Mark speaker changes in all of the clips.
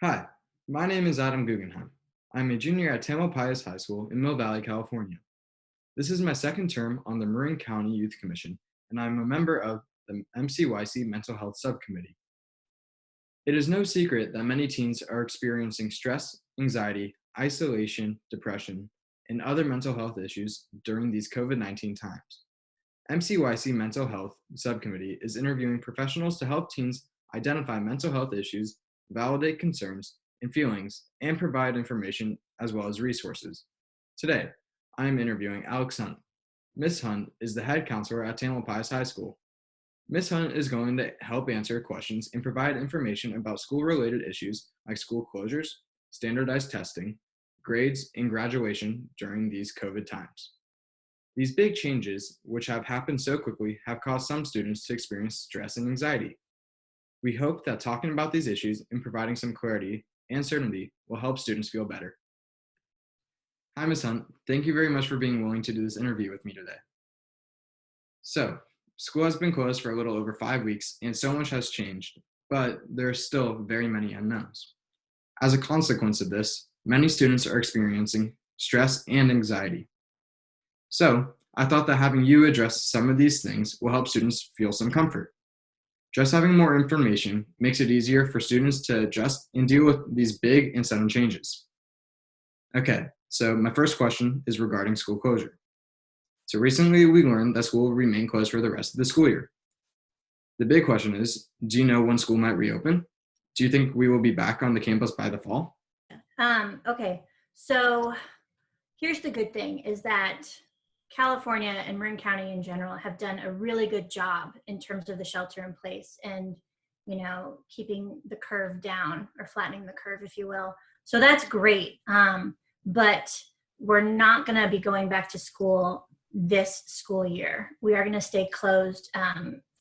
Speaker 1: Hi, my name is Adam Guggenheim. I'm a junior at Tamalpais High School in Mill Valley, California. This is my second term on the Marin County Youth Commission, and I'm a member of the MCYC Mental Health Subcommittee. It is no secret that many teens are experiencing stress, anxiety, isolation, depression, and other mental health issues during these COVID-19 times. MCYC Mental Health Subcommittee is interviewing professionals to help teens identify mental health issues, validate concerns and feelings, and provide information as well as resources. Today, I am interviewing Alex Hunt. Miss Hunt is the head counselor at Tamalpais High School. Miss Hunt is going to help answer questions and provide information about school-related issues like school closures, standardized testing, grades, and graduation during these COVID times. These big changes, which have happened so quickly, have caused some students to experience stress and anxiety. We hope that talking about these issues and providing some clarity and certainty will help students feel better. Hi, Ms. Hunt. Thank you very much for being willing to do this interview with me today. So, school has been closed for a little over 5 weeks and so much has changed, but there are still very many unknowns. As a consequence of this, many students are experiencing stress and anxiety. So, I thought that having you address some of these things will help students feel some comfort. Just having more information makes it easier for students to adjust and deal with these big and sudden changes. Okay, so my first question is regarding school closure. So recently we learned that school will remain closed for the rest of the school year. The big question is, do you know when school might reopen? Do you think we will be back on the campus by the fall?
Speaker 2: Okay, so here's the good thing is that California and Marin County in general have done a really good job in terms of the shelter in place and, keeping the curve down or flattening the curve, if you will. So that's great. But we're not going to be going back to school this school year. We are going to stay closed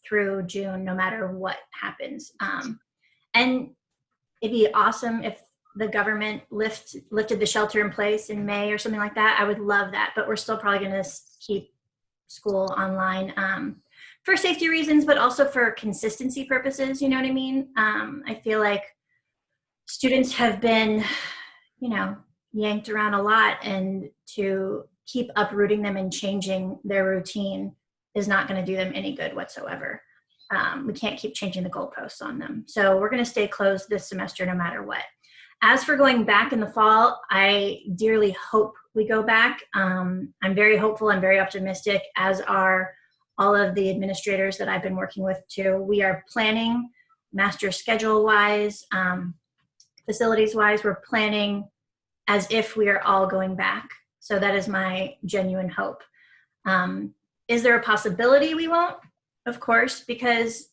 Speaker 2: through June, no matter what happens. And it'd be awesome if the government lifted the shelter in place in May or something like that. I would love that, but we're still probably going to keep school online for safety reasons, but also for consistency purposes. You know what I mean? I feel like students have been, yanked around a lot, and to keep uprooting them and changing their routine is not going to do them any good whatsoever. We can't keep changing the goalposts on them. So we're going to stay closed this semester no matter what. As for going back in the fall, I dearly hope we go back. I'm very hopeful. I'm very optimistic, as are all of the administrators that I've been working with too. We are planning master schedule-wise, facilities-wise. We're planning as if we are all going back. So that is my genuine hope. Is there a possibility we won't? Of course, because,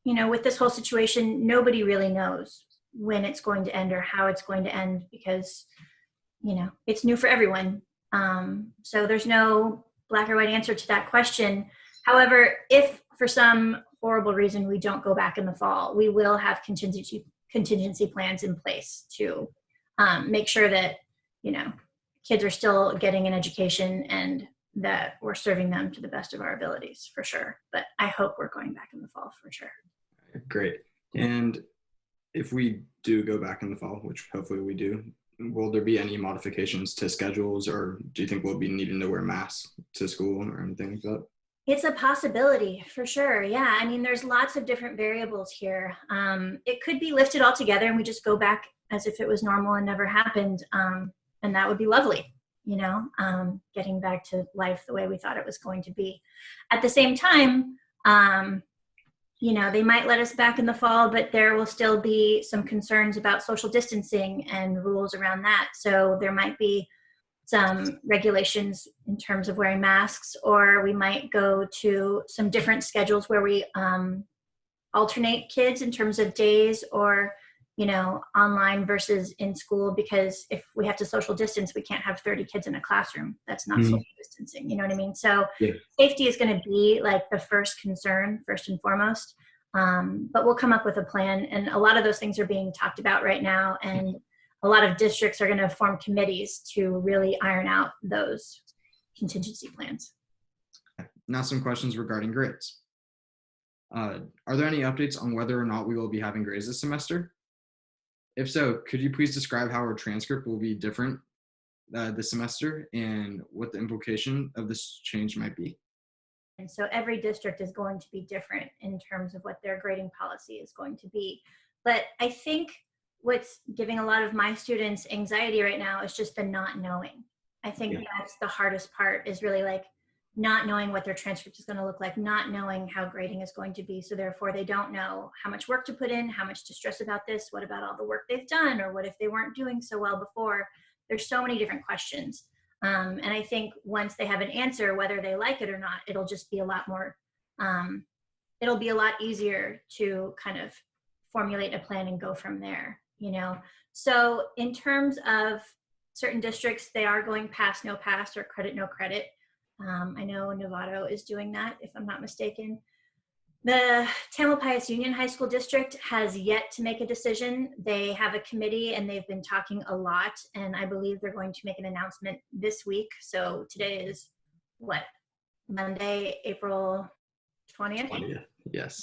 Speaker 2: with this whole situation, nobody really knows when it's going to end or how it's going to end, because it's new for everyone. So there's no black or white answer to that question. However, if for some horrible reason we don't go back in the fall, we will have contingency plans in place to make sure that kids are still getting an education and that we're serving them to the best of our abilities, for sure. But I hope we're going back in the fall for sure.
Speaker 1: Great. And if we do go back in the fall, which hopefully we do, will there be any modifications to schedules, or do you think we'll be needing to wear masks to school or anything like that?
Speaker 2: It's a possibility for sure. Yeah. I mean, there's lots of different variables here. It could be lifted altogether and we just go back as if it was normal and never happened. And that would be lovely, getting back to life the way we thought it was going to be. At the same time, they might let us back in the fall, but there will still be some concerns about social distancing and rules around that. So there might be some regulations in terms of wearing masks, or we might go to some different schedules where we alternate kids in terms of days, or online versus in school, because if we have to social distance, we can't have 30 kids in a classroom. That's not social distancing. You know what I mean? So
Speaker 1: Yeah.
Speaker 2: Safety is going to be like the first concern, first and foremost. But we'll come up with a plan. And a lot of those things are being talked about right now. And a lot of districts are going to form committees to really iron out those contingency plans.
Speaker 1: Now some questions regarding grades. Are there any updates on whether or not we will be having grades this semester? If so, could you please describe how our transcript will be different this semester and what the implication of this change might be?
Speaker 2: And so every district is going to be different in terms of what their grading policy is going to be. But I think what's giving a lot of my students anxiety right now is just the not knowing. I think
Speaker 1: Yeah.
Speaker 2: that's the hardest part, is really like not knowing what their transcript is going to look like, not knowing how grading is going to be. So therefore they don't know how much work to put in, how much to stress about this, what about all the work they've done, or what if they weren't doing so well before. There's so many different questions. And I think once they have an answer, whether they like it or not, it'll just be a lot more, it'll be a lot easier to kind of formulate a plan and go from there, you know? So in terms of certain districts, they are going pass, no pass, or credit, no credit. I know Novato is doing that, if I'm not mistaken. The Tamalpais Union High School District has yet to make a decision. They have a committee and they've been talking a lot, and I believe they're going to make an announcement this week. So today is what? Monday, April 20th?
Speaker 1: 20th. Yes.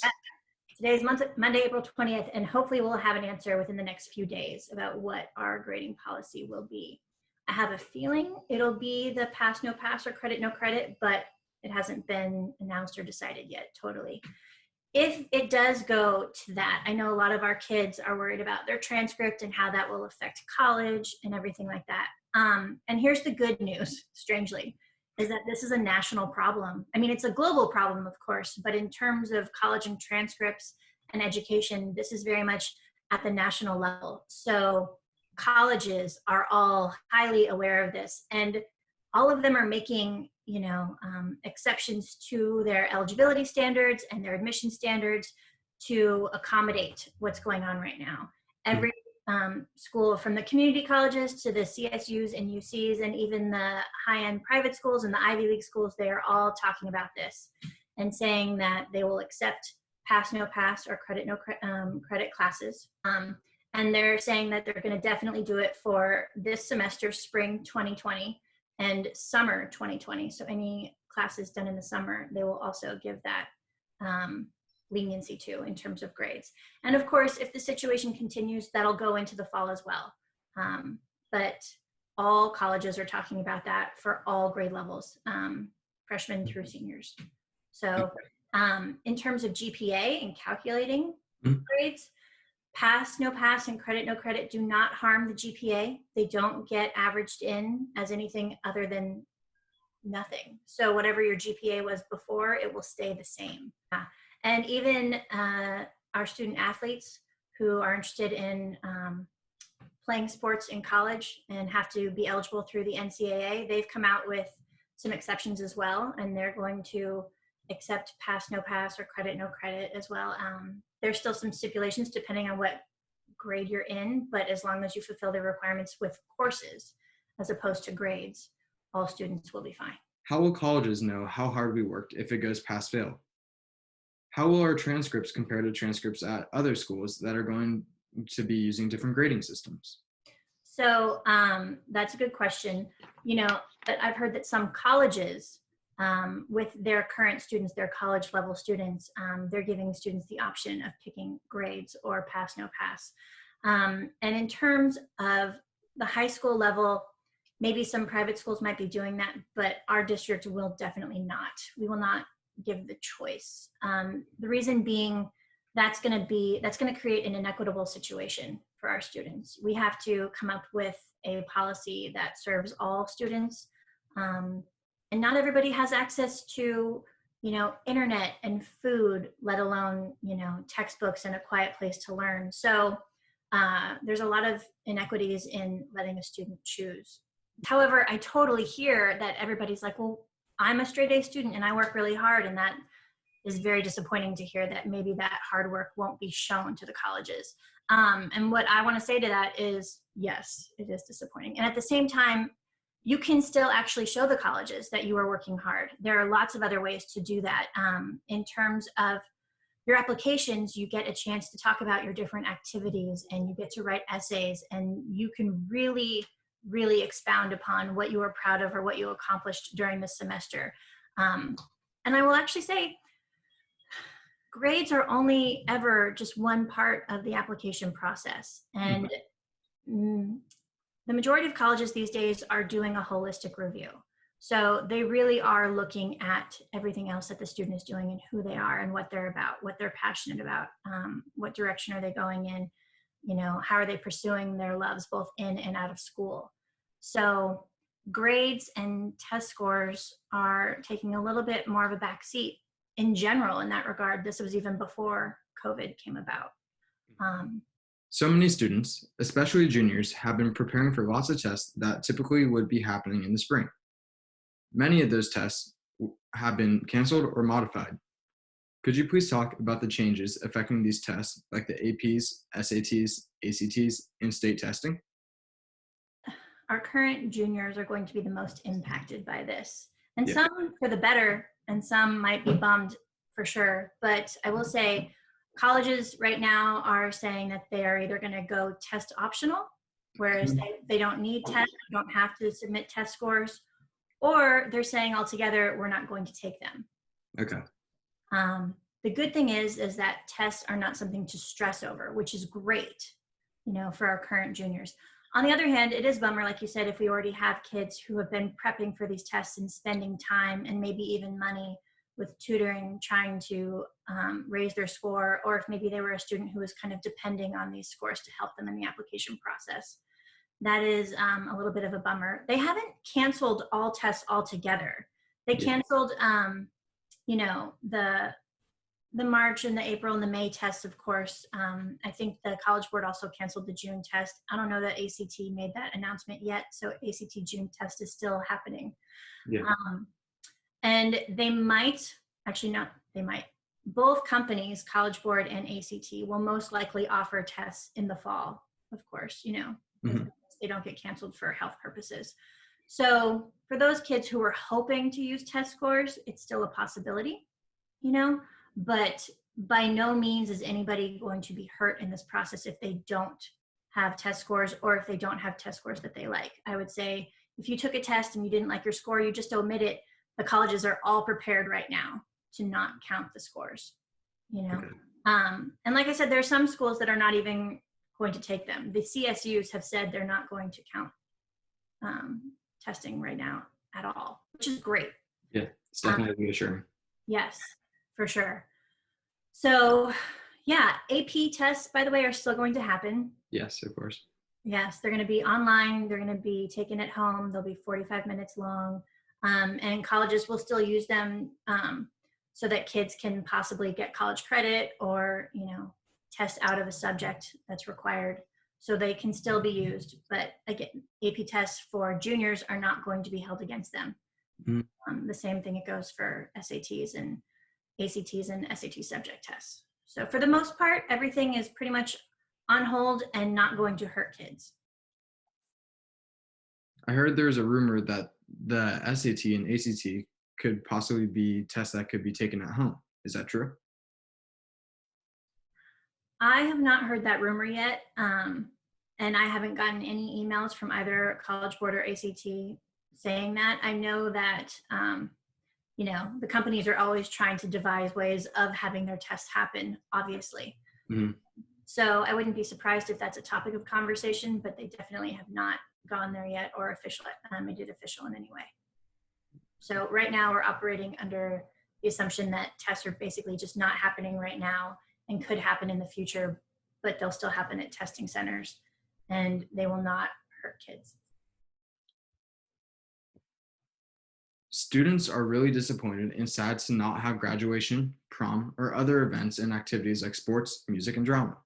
Speaker 2: Today's Monday, April 20th, and hopefully we'll have an answer within the next few days about what our grading policy will be. I have a feeling it'll be the pass, no pass, or credit, no credit, but it hasn't been announced or decided yet totally. If it does go to that, I know a lot of our kids are worried about their transcript and how that will affect college and everything like that. And here's the good news, strangely, is that this is a national problem. I mean, it's a global problem, of course, but in terms of college and transcripts and education, this is very much at the national level. So colleges are all highly aware of this, and all of them are making, exceptions to their eligibility standards and their admission standards to accommodate what's going on right now. Every school, from the community colleges to the CSUs and UCs, and even the high-end private schools and the Ivy League schools, they are all talking about this and saying that they will accept pass, no pass, or credit, no credit classes. And they're saying that they're going to definitely do it for this semester, spring 2020, and summer 2020. So any classes done in the summer, they will also give that leniency to in terms of grades. And of course, if the situation continues, that'll go into the fall as well. But all colleges are talking about that for all grade levels, freshmen through seniors. So in terms of GPA and calculating grades, pass, no pass, and credit, no credit do not harm the GPA. They don't get averaged in as anything other than nothing. So whatever your GPA was before, it will stay the same. And even our student athletes who are interested in playing sports in college and have to be eligible through the NCAA, they've come out with some exceptions as well, and they're going to accept pass, no pass, or credit, no credit as well. There's still some stipulations depending on what grade you're in, but as long as you fulfill the requirements with courses as opposed to grades, all students will be fine.
Speaker 1: How will colleges know how hard we worked if it goes pass fail? How will our transcripts compare to transcripts at other schools that are going to be using different grading systems?
Speaker 2: So that's a good question. But I've heard that some colleges, with their current students, their college level students, they're giving students the option of picking grades or pass, no pass. And in terms of the high school level, maybe some private schools might be doing that, but our district will definitely not. We will not give the choice. The reason being, that's going to create an inequitable situation for our students. We have to come up with a policy that serves all students. And not everybody has access to, internet and food, let alone, textbooks and a quiet place to learn. So there's a lot of inequities in letting a student choose. However, I totally hear that everybody's like, well, I'm a straight A student and I work really hard, and that is very disappointing to hear that maybe that hard work won't be shown to the colleges. And what I want to say to that is, yes, it is disappointing. And at the same time, you can still actually show the colleges that you are working hard. There are lots of other ways to do that. In terms of your applications, you get a chance to talk about your different activities, and you get to write essays, and you can really, really expound upon what you are proud of or what you accomplished during the semester. And I will actually say, grades are only ever just one part of the application process. And mm, the majority of colleges these days are doing a holistic review. So they really are looking at everything else that the student is doing and who they are and what they're about, what they're passionate about, what direction are they going in, how are they pursuing their loves both in and out of school. So grades and test scores are taking a little bit more of a back seat in general in that regard. This was even before COVID came about.
Speaker 1: So many students, especially juniors, have been preparing for lots of tests that typically would be happening in the spring. Many of those tests have been canceled or modified. Could you please talk about the changes affecting these tests, like the APs, SATs, ACTs, and state testing?
Speaker 2: Our current juniors are going to be the most impacted by this, and
Speaker 1: Yeah.
Speaker 2: some for the better, and some might be bummed for sure. But I will say, colleges right now are saying that they are either going to go test optional, whereas they don't need tests, they don't have to submit test scores, or they're saying altogether, we're not going to take them.
Speaker 1: Okay.
Speaker 2: The good thing is that tests are not something to stress over, which is great, for our current juniors. On the other hand, it is a bummer, like you said, if we already have kids who have been prepping for these tests and spending time and maybe even money with tutoring, trying to raise their score, or if maybe they were a student who was kind of depending on these scores to help them in the application process. That is a little bit of a bummer. They haven't canceled all tests altogether. They canceled, the March and the April and the May tests, of course. I think the College Board also canceled the June test. I don't know that ACT made that announcement yet, so ACT June test is still happening.
Speaker 1: Yeah.
Speaker 2: And they might, both companies, College Board and ACT, will most likely offer tests in the fall, of course, they don't get canceled for health purposes. So for those kids who are hoping to use test scores, it's still a possibility, but by no means is anybody going to be hurt in this process if they don't have test scores or if they don't have test scores that they like. I would say if you took a test and you didn't like your score, you just omit it. The colleges are all prepared right now to not count the scores, Okay. And like I said, there are some schools that are not even going to take them. The CSUs have said they're not going to count testing right now at all, which is great.
Speaker 1: Yeah, it's definitely reassuring.
Speaker 2: Yes, for sure. So yeah, AP tests, by the way, are still going to happen.
Speaker 1: Yes, of course.
Speaker 2: Yes, they're going to be online. They're going to be taken at home. They'll be 45 minutes long. And colleges will still use them so that kids can possibly get college credit or, test out of a subject that's required. So they can still be used. But again, AP tests for juniors are not going to be held against them. The same thing it goes for SATs and ACTs and SAT subject tests. So for the most part, everything is pretty much on hold and not going to hurt kids.
Speaker 1: I heard there's a rumor that the SAT and ACT could possibly be tests that could be taken at home. Is that true?
Speaker 2: I have not heard that rumor yet. And I haven't gotten any emails from either College Board or ACT saying that. I know that, the companies are always trying to devise ways of having their tests happen, obviously. So I wouldn't be surprised if that's a topic of conversation, but they definitely have not gone there yet or made it official in any way. So right now we're operating under the assumption that tests are basically just not happening right now and could happen in the future, but they'll still happen at testing centers and they will not hurt kids.
Speaker 1: Students are really disappointed and sad to not have graduation, prom, or other events and activities like sports, music, and drama.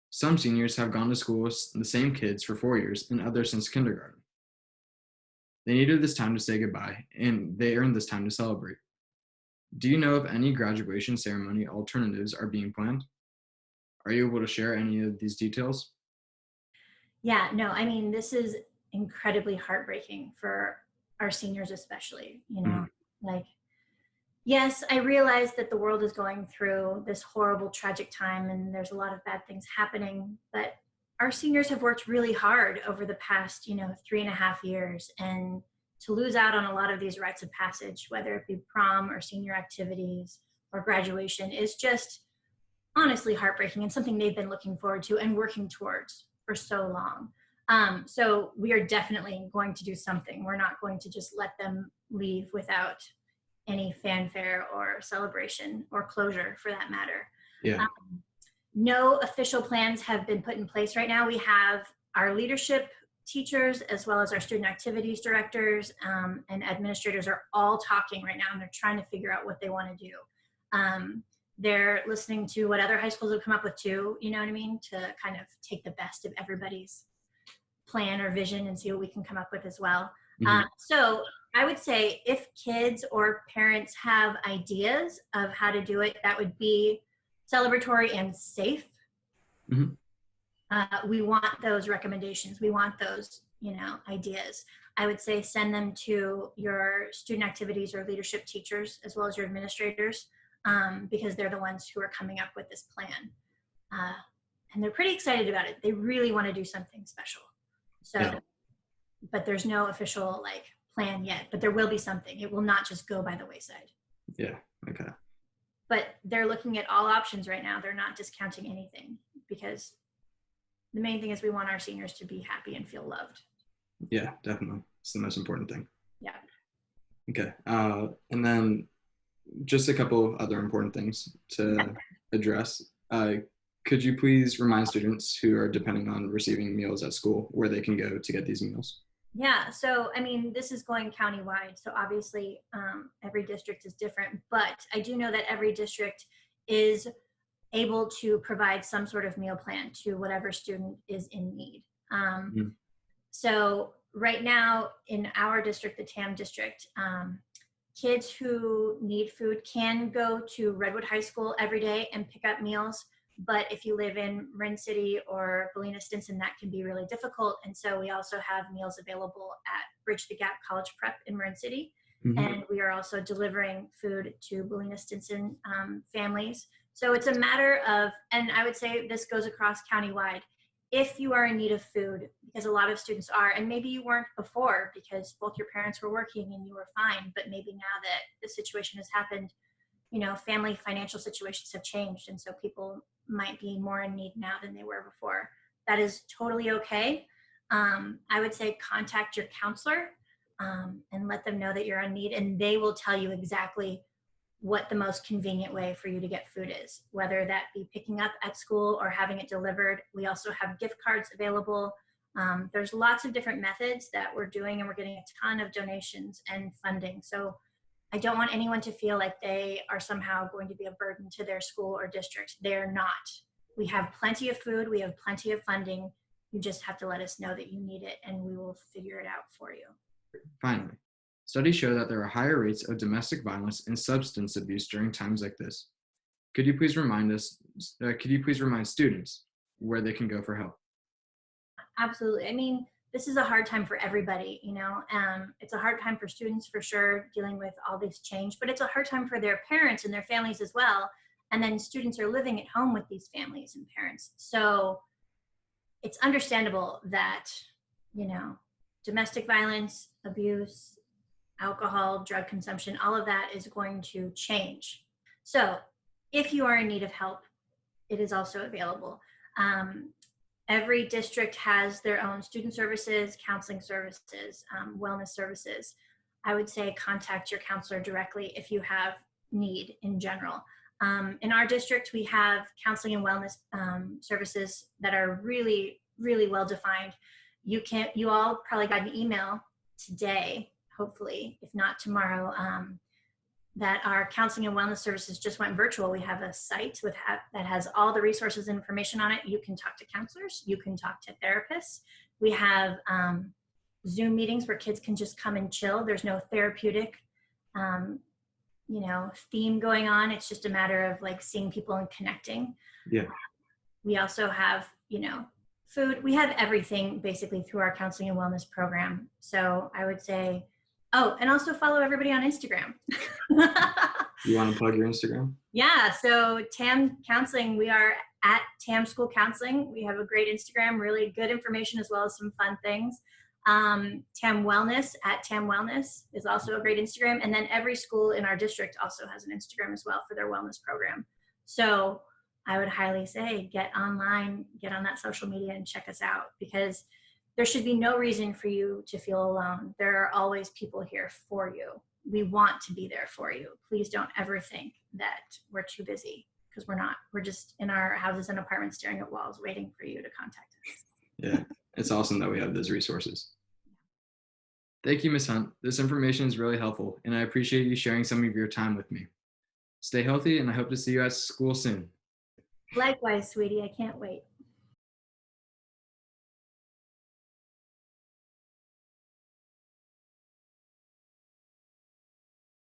Speaker 1: Some seniors have gone to school with the same kids for 4 years and others since kindergarten. They needed this time to say goodbye, and they earned this time to celebrate. Do you know if any graduation ceremony alternatives are being planned? Are you able to share any of these details?
Speaker 2: Yeah, no, this is incredibly heartbreaking for our seniors especially, yes, I realize that the world is going through this horrible, tragic time and there's a lot of bad things happening, but our seniors have worked really hard over the past, 3.5 years, and to lose out on a lot of these rites of passage, whether it be prom or senior activities or graduation is just honestly heartbreaking and something they've been looking forward to and working towards for so long. So we are definitely going to do something. We're not going to just let them leave without any fanfare or celebration or closure for that matter.
Speaker 1: Yeah.
Speaker 2: No official plans have been put in place right now. We have our leadership teachers as well as our student activities directors and administrators are all talking right now, and they're trying to figure out what they want to do. They're listening to what other high schools have come up with too, you know what I mean, to kind of take the best of everybody's plan or vision and see what we can come up with as well. So I would say if kids or parents have ideas of how to do it, that would be celebratory and safe. We want those recommendations. We want those, ideas. I would say send them to your student activities or leadership teachers as well as your administrators, because they're the ones who are coming up with this plan. And they're pretty excited about it. They really want to do something special. So, but there's no official plan yet, but there will be something. It will not just go by the wayside.
Speaker 1: Yeah. Okay.
Speaker 2: But they're looking at all options right now. They're not discounting anything because the main thing is we want our seniors to be happy and feel loved.
Speaker 1: Yeah, definitely. It's the most important thing.
Speaker 2: Yeah.
Speaker 1: Okay. And then just a couple of other important things to address. Could you please remind students who are depending on receiving meals at school where they can go to get these meals?
Speaker 2: Yeah, so this is going countywide. So obviously every district is different, but I do know that every district is able to provide some sort of meal plan to whatever student is in need. So right now in our district, the TAM district, kids who need food can go to Redwood High School every day and pick up meals. But if you live in Marin City or Ballina Stinson, that can be really difficult. And so we also have meals available at Bridge the Gap College Prep in Marin City. And we are also delivering food to Ballina Stinson families. So it's a matter of, and I would say this goes across countywide, if you are in need of food, because a lot of students are, and maybe you weren't before because both your parents were working and you were fine, but maybe now that the situation has happened, family financial situations have changed. And so people might be more in need now than they were before. That is totally okay. I would say contact your counselor and let them know that you're in need, and they will tell you exactly what the most convenient way for you to get food is, whether that be picking up at school or having it delivered. We also have gift cards available. There's lots of different methods that we're doing, and we're getting a ton of donations and funding. So I don't want anyone to feel like they are somehow going to be a burden to their school or district. They're not. We have plenty of food. We have plenty of funding. You just have to let us know that you need it, and we will figure it out for you.
Speaker 1: Finally, studies show that there are higher rates of domestic violence and substance abuse during times like this. Could you please remind students where they can go for help?
Speaker 2: Absolutely. This is a hard time for everybody, it's a hard time for students for sure, dealing with all this change, but it's a hard time for their parents and their families as well. And then students are living at home with these families and parents. So it's understandable that, domestic violence, abuse, alcohol, drug consumption, all of that is going to change. So if you are in need of help, it is also available. Every district has their own student services, counseling services, wellness services. I would say contact your counselor directly if you have need in general. In our district, we have counseling and wellness services that are really, really well defined. You all probably got an email today, hopefully, if not tomorrow, that our counseling and wellness services just went virtual. We have a site that has all the resources and information on it. You can talk to counselors, you can talk to therapists. We have Zoom meetings where kids can just come and chill. There's no therapeutic, theme going on. It's just a matter of seeing people and connecting.
Speaker 1: Yeah.
Speaker 2: We also have, food. We have everything basically through our counseling and wellness program. So I would say, and also follow everybody on Instagram.
Speaker 1: You want to plug your Instagram?
Speaker 2: Yeah, so TAM Counseling, we are at TAM School Counseling. We have a great Instagram, really good information as well as some fun things. Tam Wellness at Tam Wellness is also a great Instagram. And then every school in our district also has an Instagram as well for their wellness program. So I would highly say get online, get on that social media and check us out, because there should be no reason for you to feel alone. There are always people here for you. We want to be there for you. Please don't ever think that we're too busy, because we're not. We're just in our houses and apartments staring at walls waiting for you to contact us.
Speaker 1: Yeah, it's awesome that we have those resources. Thank you, Ms. Hunt. This information is really helpful, and I appreciate you sharing some of your time with me. Stay healthy, and I hope to see you at school soon.
Speaker 2: Likewise, sweetie. I can't wait.